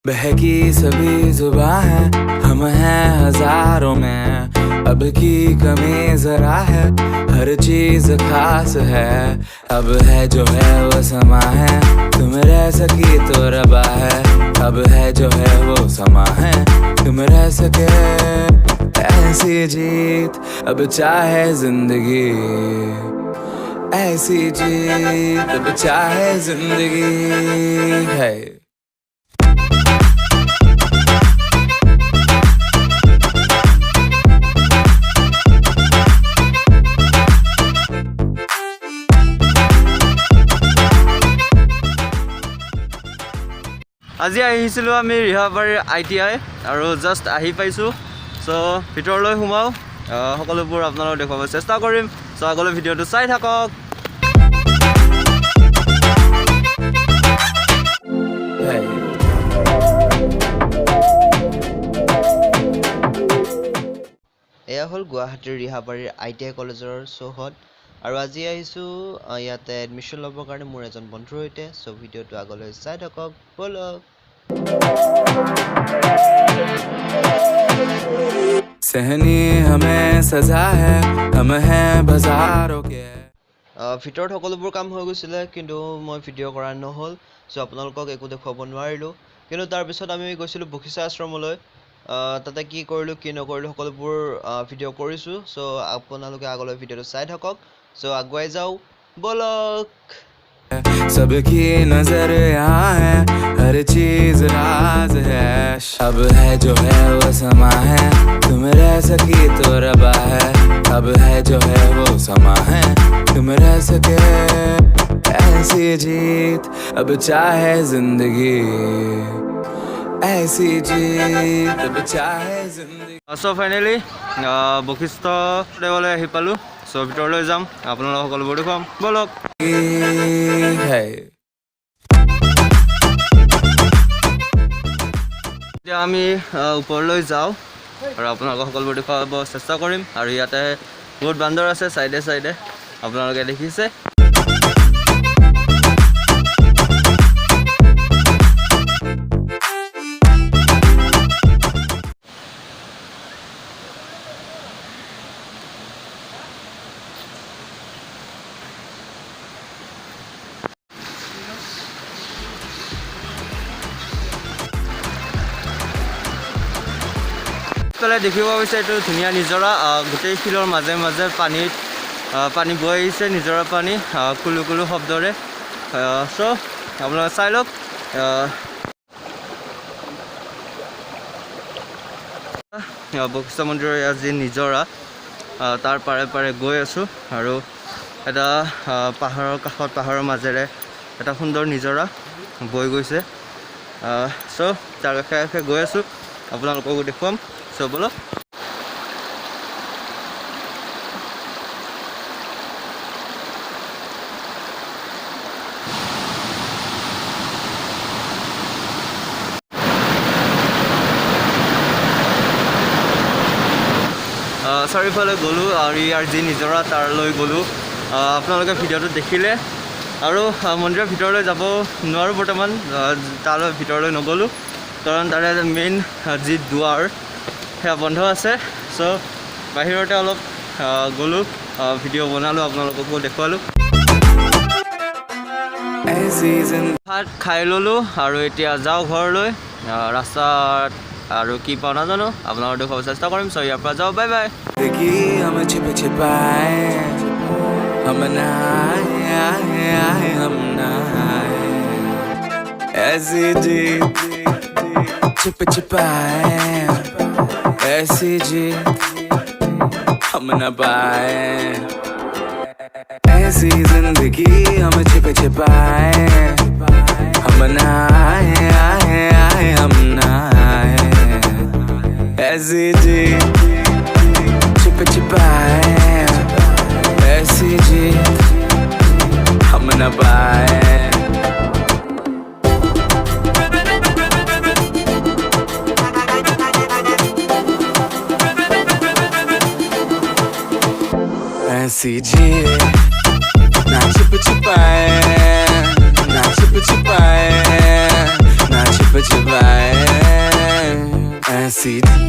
बहकी सभी जुबां है, हम हैं हजारों में, अब की कमी जरा है, हर चीज खास है। अब है जो है वो समा है, तुम रह सकी तो रबा है। अब है जो है वो समा है, तुम रह सके ऐसी जीत। अब चाहे जिंदगी ऐसी जीत, अब चाहे जिंदगी है। আজি আহিছিলো আমি ৰিহাবাৰীৰ ITI আৰু জাষ্ট আহি পাইছো। সো ভিতৰলৈ সোমাও, সকলোবোৰ আপোনালোকক দেখুৱাব চেষ্টা কৰিম। সো আগলৈ ভিডিঅ'টো চাই থাকক। এয়া হ'ল গুৱাহাটীৰ ৰিহাবাৰীৰ ITI কলেজৰ চৌহদ আৰু আজি আহিছোঁ ইয়াতে এডমিশ্যন ল'বৰ কাৰণে মোৰ এজন বন্ধুৰ সৈতে। সো ভিডিঅ'টো আগলৈ চাই থাকক, ব'লক। सहनी हमें सजा है, हम हैं बाजारों के। ভিতৰত সকলোবোৰ কাম হৈ গৈছিলে, কিন্তু মই ভিডিঅ' কৰা নহ'ল। সো আপোনালোকক একো দেখুৱাব নোৱাৰিলোঁ। কিন্তু তাৰপিছত আমি গৈছিলোঁ বশিষ্ঠ আশ্ৰমলৈ। তাতে কি কৰিলোঁ কি নকৰিলোঁ সকলোবোৰ ভিডিঅ' কৰিছোঁ। সো আপোনালোকে আগলৈ ভিডিঅ'টো চাই থাকক। সো আগুৱাই যাওঁ, ব'লক। सबकी नजर यहाँ है, हर चीज राज है। अब है जो है वो समा है, तुम रह सकी तो रबा है। अब है जो है वो समा है, तुम रह सके ऐसी जीत। अब चाहे जिंदगी ऐसी जीत, अब चाहे जिंदगी। সো ফাইনেলি বশিষ্ঠ দেৱালয় আহি পালোঁ। সো ভিতৰলৈ যাম, আপোনালোকক সকলোবোৰ দেখুৱাম, ব'লক। এতিয়া আমি ওপৰলৈ যাওঁ আৰু আপোনালোকক সকলোবোৰ দেখুৱাব চেষ্টা কৰিম। আৰু ইয়াতে বহুত বান্দৰ আছে চাইডে চাইডে, আপোনালোকে দেখিছে। দেখিব পাইছে এইটো ধুনীয়া নিজৰা, গোটেই শিলৰ মাজে মাজে পানী বৈ আহিছে, নিজৰা পানী কুলু কুলু শব্দৰে। চ' আপোনালোকে চাই লওক। বশিষ্ঠ মন্দিৰৰ ইয়াত যি নিজৰা, তাৰ পাৰে পাৰে গৈ আছোঁ আৰু এটা পাহাৰৰ কাষত, পাহাৰৰ মাজেৰে এটা সুন্দৰ নিজৰা বৈ গৈছে। চ' তাৰ কাষে কাষে গৈ আছোঁ, আপোনালোককো দেখুৱাম। সো বলো। চাৰিওফালে গ'লোঁ আৰু ইয়াৰ যি নিজৰা তাৰলৈ গ'লোঁ। আপোনালোকে ভিডিঅ'টো দেখিলে। আৰু মন্দিৰৰ ভিতৰলৈ যাব নোৱাৰোঁ বৰ্তমান, তালৈ ভিতৰলৈ নগ'লোঁ কাৰণ তাৰে মেইন যি দুৱাৰ সেয়া বন্ধ আছে। চ' বাহিৰতে অলপ গ'লোঁ, ভিডিঅ' বনালোঁ, আপোনালোককো দেখুৱালোঁ। ভাত খাই ল'লোঁ আৰু এতিয়া যাওঁ ঘৰলৈ। ৰাস্তাত আৰু কি পাওঁ নাজানো, আপোনালোকক দেখুৱাব চেষ্টা কৰিম। চ' ইয়াৰ পৰা যাওঁ, বাই বাই। छिप छिपाए ऐसी जीत हम न पाए, ऐसी जिंदगी हम छिप छिपाए, हम न आए हम न आए। ऐसी जीत छिप छिपाए ऐसी जीत हम न पाए। ऐसी जीत ना छिप छिपाए, ना छिप छिपाए, ना छिप छिपाए। सीधी